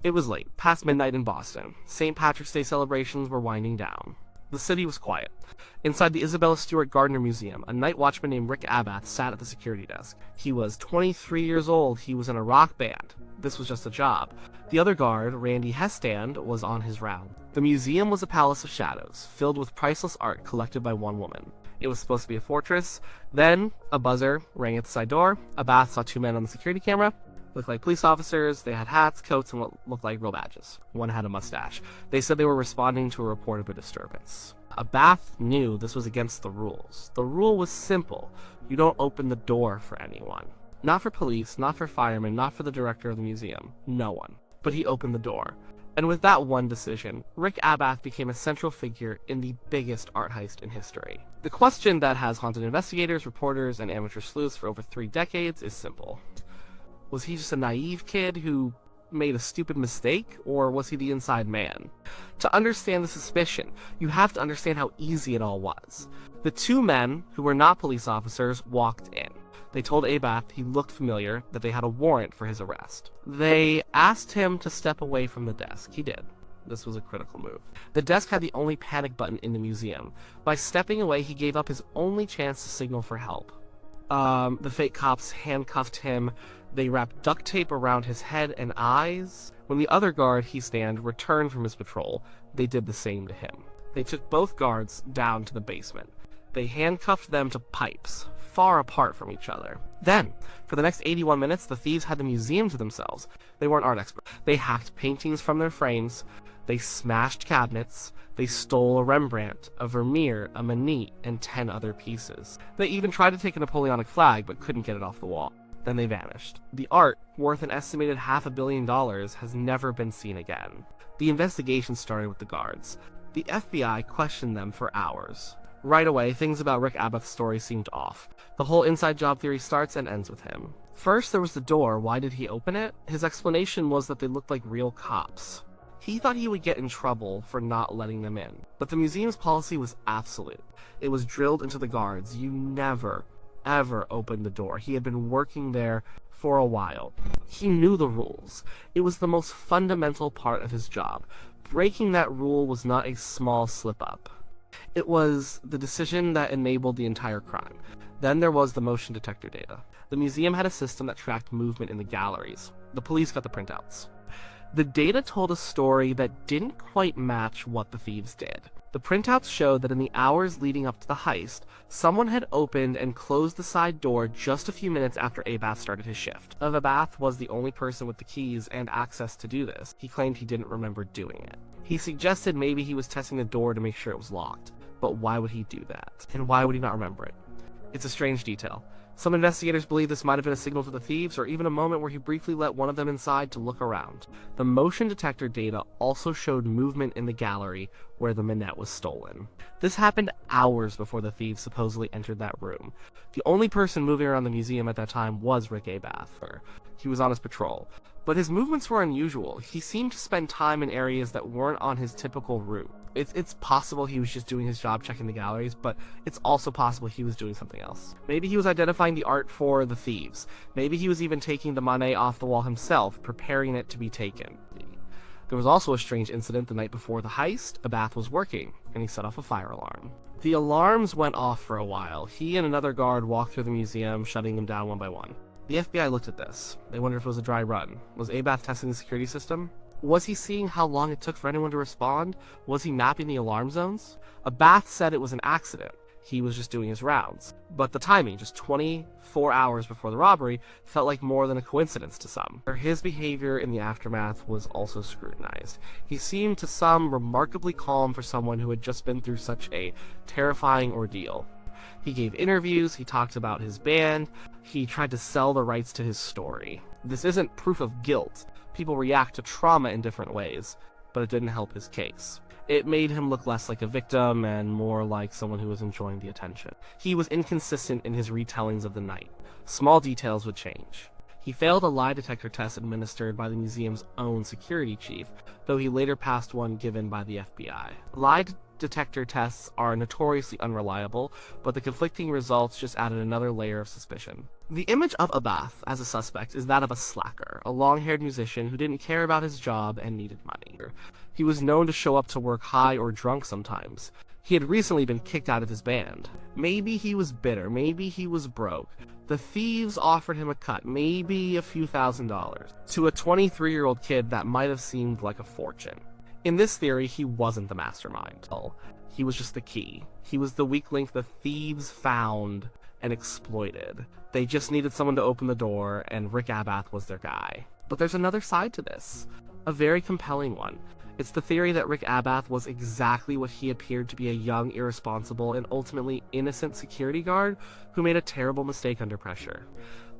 It was late, past midnight in Boston. St. Patrick's Day celebrations were winding down. The city was quiet. Inside the Isabella Stewart Gardner Museum, a night watchman named Rick Abath sat at the security desk. He was 23 years old. He was in a rock band. This was just a job. The other guard, Randy Hestand, was on his round. The museum was a palace of shadows, filled with priceless art collected by one woman. It was supposed to be a fortress. Then, a buzzer rang at the side door. Abath saw two men on the security camera. Looked like police officers. They had hats, coats, and what looked like real badges. One had a mustache. They said they were responding to a report of a disturbance. Abath knew this was against the rules. The rule was simple. You don't open the door for anyone. Not for police, not for firemen, not for the director of the museum. No one. But he opened the door. And with that one decision, Rick Abath became a central figure in the biggest art heist in history. The question that has haunted investigators, reporters, and amateur sleuths for over 3 decades is simple. Was he just a naive kid who made a stupid mistake, or was he the inside man? To understand the suspicion, you have to understand how easy it all was. The two men, who were not police officers, walked in. They told Abath he looked familiar, that they had a warrant for his arrest. They asked him to step away from the desk. He did. This was a critical move. The desk had the only panic button in the museum. By stepping away, he gave up his only chance to signal for help. The fake cops handcuffed him. They wrapped duct tape around his head and eyes. When the other guard, Hestand, returned from his patrol, they did the same to him. They took both guards down to the basement. They handcuffed them to pipes, far apart from each other. Then, for the next 81 minutes, the thieves had the museum to themselves. They weren't art experts. They hacked paintings from their frames. They smashed cabinets. They stole a Rembrandt, a Vermeer, a Manet, and 10 other pieces. They even tried to take a Napoleonic flag, but couldn't get it off the wall. Then they vanished. The art, worth an estimated $500 million, has never been seen again. The investigation started with the guards. The FBI questioned them for hours. Right away, things about Rick Abath's story seemed off. The whole inside job theory starts and ends with him. First, there was the door. Why did he open it? His explanation was that they looked like real cops. He thought he would get in trouble for not letting them in. But the museum's policy was absolute. It was drilled into the guards. You never, ever open the door. He had been working there for a while. He knew the rules. It was the most fundamental part of his job. Breaking that rule was not a small slip-up. It was the decision that enabled the entire crime. Then there was the motion detector data. The museum had a system that tracked movement in the galleries. The police got the printouts. The data told a story that didn't quite match what the thieves did. The printouts showed that in the hours leading up to the heist, someone had opened and closed the side door just a few minutes after Abath started his shift. Abath was the only person with the keys and access to do this. He claimed he didn't remember doing it. He suggested maybe he was testing the door to make sure it was locked. But why would he do that? And why would he not remember it? It's a strange detail. Some investigators believe this might have been a signal to the thieves, or even a moment where he briefly let one of them inside to look around. The motion detector data also showed movement in the gallery where the Manet was stolen. This happened hours before the thieves supposedly entered that room. The only person moving around the museum at that time was Rick Abath. He was on his patrol. But his movements were unusual. He seemed to spend time in areas that weren't on his typical route. It's possible he was just doing his job checking the galleries, but it's also possible he was doing something else. Maybe he was identifying the art for the thieves. Maybe he was even taking the Manet off the wall himself, preparing it to be taken. There was also a strange incident the night before the heist. Abath was working, and he set off a fire alarm. The alarms went off for a while. He and another guard walked through the museum, shutting them down one by one. The FBI looked at this. They wondered if it was a dry run. Was Abath testing the security system? Was he seeing how long it took for anyone to respond? Was he mapping the alarm zones? Abath said it was an accident. He was just doing his rounds. But the timing, just 24 hours before the robbery, felt like more than a coincidence to some. His behavior in the aftermath was also scrutinized. He seemed to some remarkably calm for someone who had just been through such a terrifying ordeal. He gave interviews, he talked about his band, he tried to sell the rights to his story. This isn't proof of guilt. People react to trauma in different ways, but it didn't help his case. It made him look less like a victim and more like someone who was enjoying the attention. He was inconsistent in his retellings of the night. Small details would change. He failed a lie detector test administered by the museum's own security chief, though he later passed one given by the FBI. Lie detector tests are notoriously unreliable, but the conflicting results just added another layer of suspicion. The image of Abath as a suspect is that of a slacker, a long-haired musician who didn't care about his job and needed money. He was known to show up to work high or drunk sometimes. He had recently been kicked out of his band. Maybe he was bitter, maybe he was broke. The thieves offered him a cut, maybe a few $1,000s. To a 23-year-old kid, that might have seemed like a fortune. In this theory, he wasn't the mastermind. He was just the key. He was the weak link the thieves found and exploited. They just needed someone to open the door, and Rick Abath was their guy. But there's another side to this, a very compelling one. It's the theory that Rick Abath was exactly what he appeared to be, a young, irresponsible, and ultimately innocent security guard who made a terrible mistake under pressure.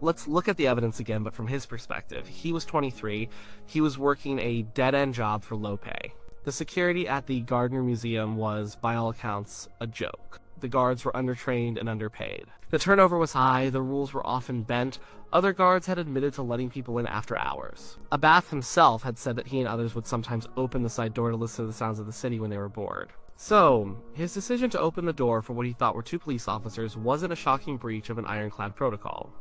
Let's look at the evidence again, but from his perspective. He was 23, he was working a dead-end job for low pay. The security at the Gardner Museum was, by all accounts, a joke. The guards were undertrained and underpaid. The turnover was high, the rules were often bent. Other guards had admitted to letting people in after hours. Abath himself had said that he and others would sometimes open the side door to listen to the sounds of the city when they were bored. So, his decision to open the door for what he thought were two police officers wasn't a shocking breach of an ironclad protocol.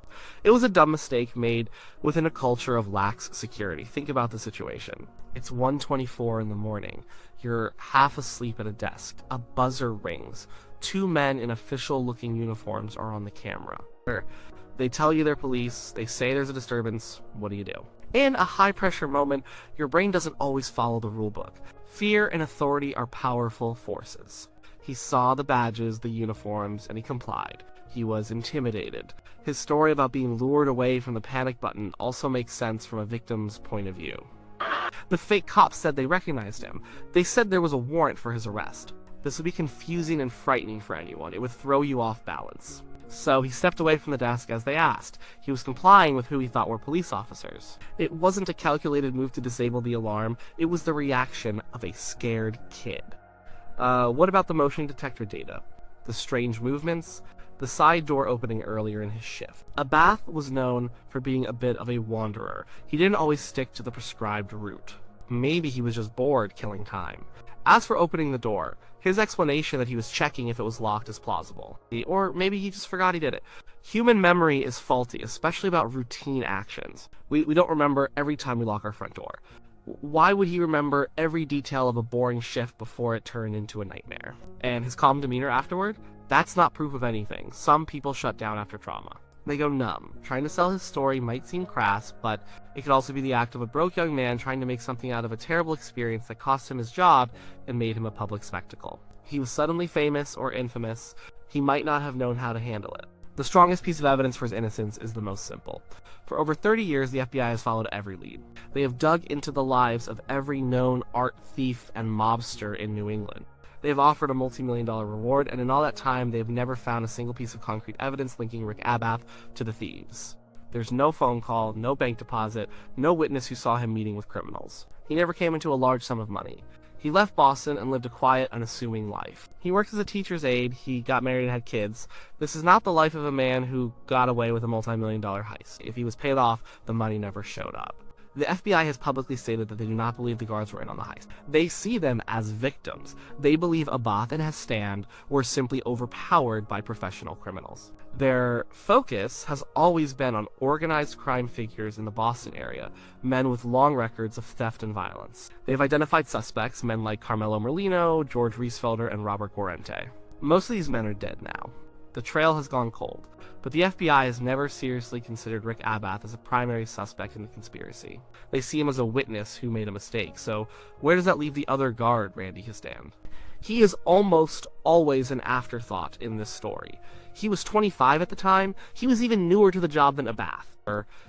It was a dumb mistake made within a culture of lax security. Think about the situation. It's 1:24 in the morning. You're half asleep at a desk. A buzzer rings. Two men in official-looking uniforms are on the camera. They tell you they're police, they say there's a disturbance, what do you do? In a high-pressure moment, your brain doesn't always follow the rulebook. Fear and authority are powerful forces. He saw the badges, the uniforms, and he complied. He was intimidated. His story about being lured away from the panic button also makes sense from a victim's point of view. The fake cops said they recognized him. They said there was a warrant for his arrest. This would be confusing and frightening for anyone. It would throw you off balance. So he stepped away from the desk as they asked. He was complying with who he thought were police officers. It wasn't a calculated move to disable the alarm. It was the reaction of a scared kid. What about the motion detector data? The strange movements? The side door opening earlier in his shift. Abath was known for being a bit of a wanderer. He didn't always stick to the prescribed route. Maybe he was just bored killing time. As for opening the door, his explanation that he was checking if it was locked is plausible. Or maybe he just forgot he did it. Human memory is faulty, especially about routine actions. We don't remember every time we lock our front door. Why would he remember every detail of a boring shift before it turned into a nightmare? And his calm demeanor afterward? That's not proof of anything. Some people shut down after trauma. They go numb. Trying to sell his story might seem crass, but it could also be the act of a broke young man trying to make something out of a terrible experience that cost him his job and made him a public spectacle. He was suddenly famous or infamous. He might not have known how to handle it. The strongest piece of evidence for his innocence is the most simple. For over 30 years, the FBI has followed every lead. They have dug into the lives of every known art thief and mobster in New England. They have offered a multi-million-dollar reward, and in all that time, they have never found a single piece of concrete evidence linking Rick Abath to the thieves. There's no phone call, no bank deposit, no witness who saw him meeting with criminals. He never came into a large sum of money. He left Boston and lived a quiet, unassuming life. He worked as a teacher's aide, he got married and had kids. This is not the life of a man who got away with a multi-million-dollar heist. If he was paid off, the money never showed up. The FBI has publicly stated that they do not believe the guards were in on the heist. They see them as victims. They believe Abath and his stand were simply overpowered by professional criminals. Their focus has always been on organized crime figures in the Boston area, men with long records of theft and violence. They've identified suspects, men like Carmelo Merlino, George Riesfelder, and Robert Guarente. Most of these men are dead now. The trail has gone cold, but the FBI has never seriously considered Rick Abath as a primary suspect in the conspiracy. They see him as a witness who made a mistake, so where does that leave the other guard, Randy Histand? He is almost always an afterthought in this story. He was 25 at the time. He was even newer to the job than Abath.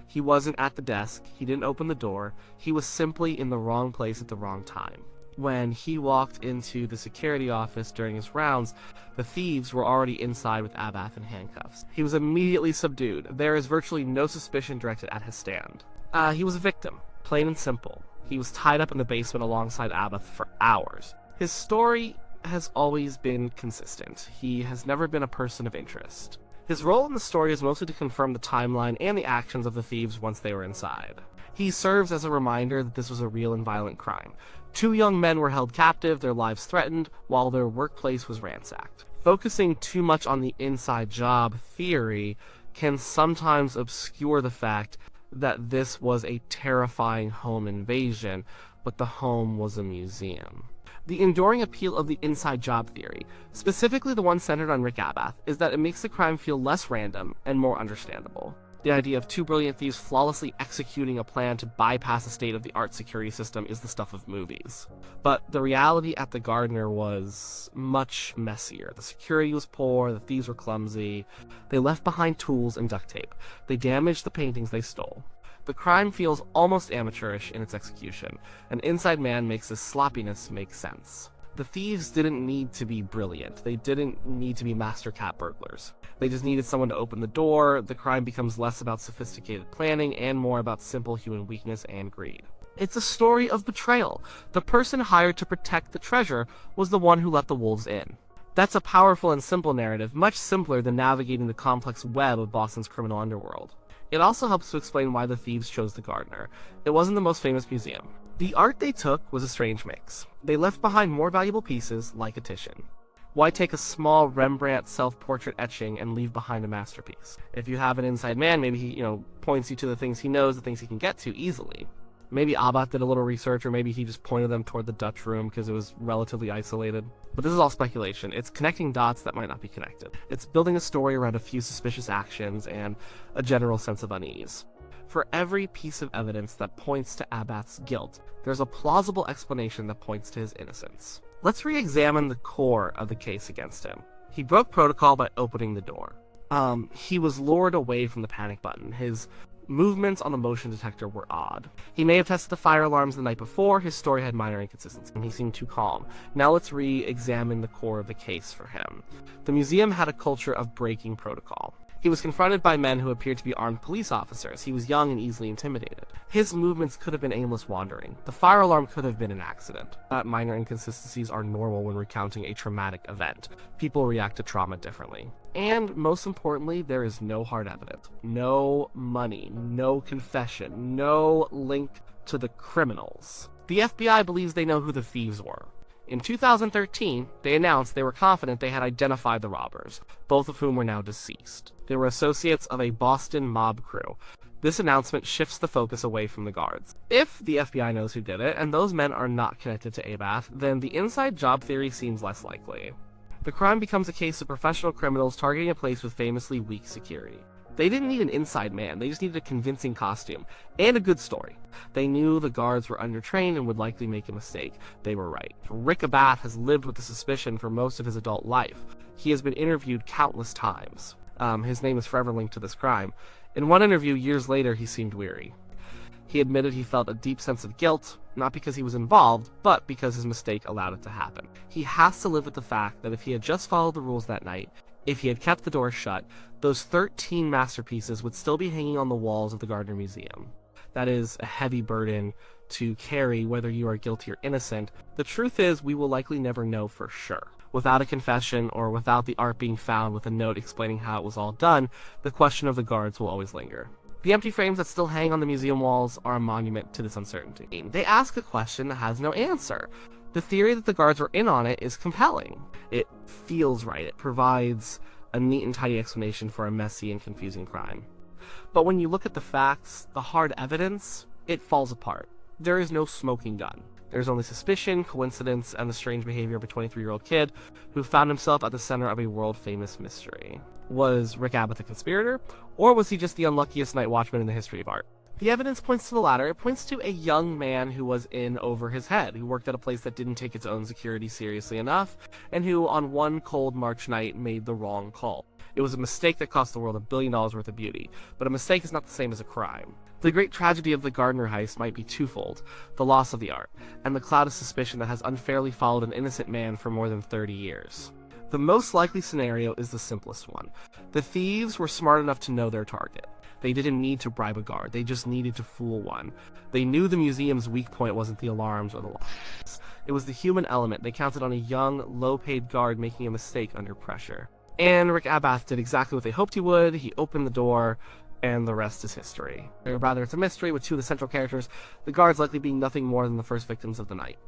He wasn't at the desk. He didn't open the door. He was simply in the wrong place at the wrong time. When he walked into the security office during his rounds, the thieves were already inside with Abath in handcuffs. He was immediately subdued. There is virtually no suspicion directed at his stand. He was a victim, plain and simple. He was tied up in the basement alongside Abath for hours. His story has always been consistent. He has never been a person of interest. His role in the story is mostly to confirm the timeline and the actions of the thieves once they were inside. He serves as a reminder that this was a real and violent crime. 2 young men were held captive, their lives threatened, while their workplace was ransacked. Focusing too much on the inside job theory can sometimes obscure the fact that this was a terrifying home invasion, but the home was a museum. The enduring appeal of the inside job theory, specifically the one centered on Rick Abath, is that it makes the crime feel less random and more understandable. The idea of two brilliant thieves flawlessly executing a plan to bypass a state-of-the-art security system is the stuff of movies. But the reality at the Gardner was much messier. The security was poor, the thieves were clumsy, they left behind tools and duct tape, they damaged the paintings they stole. The crime feels almost amateurish in its execution. An inside man makes this sloppiness make sense. The thieves didn't need to be brilliant. They didn't need to be master cat burglars. They just needed someone to open the door. The crime becomes less about sophisticated planning and more about simple human weakness and greed. It's a story of betrayal. The person hired to protect the treasure was the one who let the wolves in. That's a powerful and simple narrative, much simpler than navigating the complex web of Boston's criminal underworld. It also helps to explain why the thieves chose the Gardner. It wasn't the most famous museum. The art they took was a strange mix. They left behind more valuable pieces, like a Titian. Why take a small Rembrandt self-portrait etching and leave behind a masterpiece? If you have an inside man, maybe he, points you to the things he knows, the things he can get to easily. Maybe Abath did a little research, or maybe he just pointed them toward the Dutch room because it was relatively isolated. But this is all speculation. It's connecting dots that might not be connected. It's building a story around a few suspicious actions and a general sense of unease. For every piece of evidence that points to Abath's guilt, there's a plausible explanation that points to his innocence. Let's re-examine the core of the case against him. He broke protocol by opening the door. He was lured away from the panic button. His movements on the motion detector were odd. He may have tested the fire alarms the night before. His story had minor inconsistencies, and he seemed too calm. Now let's re-examine the core of the case for him. The museum had a culture of breaking protocol. He was confronted by men who appeared to be armed police officers. He was young and easily intimidated. His movements could have been aimless wandering. The fire alarm could have been an accident. Minor inconsistencies are normal when recounting a traumatic event. People react to trauma differently. And most importantly, there is no hard evidence. No money, no confession, no link to the criminals. The FBI believes they know who the thieves were. In 2013, they announced they were confident they had identified the robbers, both of whom were now deceased. They were associates of a Boston mob crew. This announcement shifts the focus away from the guards. If the FBI knows who did it, and those men are not connected to Abath, then the inside job theory seems less likely. The crime becomes a case of professional criminals targeting a place with famously weak security. They didn't need an inside man, they just needed a convincing costume, and a good story. They knew the guards were undertrained and would likely make a mistake. They were right. Rick Abath has lived with the suspicion for most of his adult life. He has been interviewed countless times. His name is forever linked to this crime. In one interview years later, he seemed weary. He admitted he felt a deep sense of guilt, not because he was involved, but because his mistake allowed it to happen. He has to live with the fact that if he had just followed the rules that night, if he had kept the door shut, those 13 masterpieces would still be hanging on the walls of the Gardner Museum. That is a heavy burden to carry, whether you are guilty or innocent. The truth is, we will likely never know for sure. Without a confession, or without the art being found with a note explaining how it was all done, the question of the guards will always linger. The empty frames that still hang on the museum walls are a monument to this uncertainty. They ask a question that has no answer. The theory that the guards were in on it is compelling. It feels right. It provides a neat and tidy explanation for a messy and confusing crime. But when you look at the facts, the hard evidence, it falls apart. There is no smoking gun. There's only suspicion, coincidence, and the strange behavior of a 23-year-old kid who found himself at the center of a world-famous mystery. Was Rick Abath a conspirator, or was he just the unluckiest night watchman in the history of art? The evidence points to the latter. It points to a young man who was in over his head, who worked at a place that didn't take its own security seriously enough, and who on one cold March night made the wrong call. It was a mistake that cost the world $1 billion worth of beauty, but a mistake is not the same as a crime. The great tragedy of the Gardner heist might be twofold: the loss of the art, and the cloud of suspicion that has unfairly followed an innocent man for more than 30 years. The most likely scenario is the simplest one. The thieves were smart enough to know their target. They didn't need to bribe a guard, they just needed to fool one. They knew the museum's weak point wasn't the alarms or the locks. It was the human element. They counted on a young, low-paid guard making a mistake under pressure. And Rick Abath did exactly what they hoped he would. He opened the door, and the rest is history. Or rather, it's a mystery with two of the central characters, the guards likely being nothing more than the first victims of the night.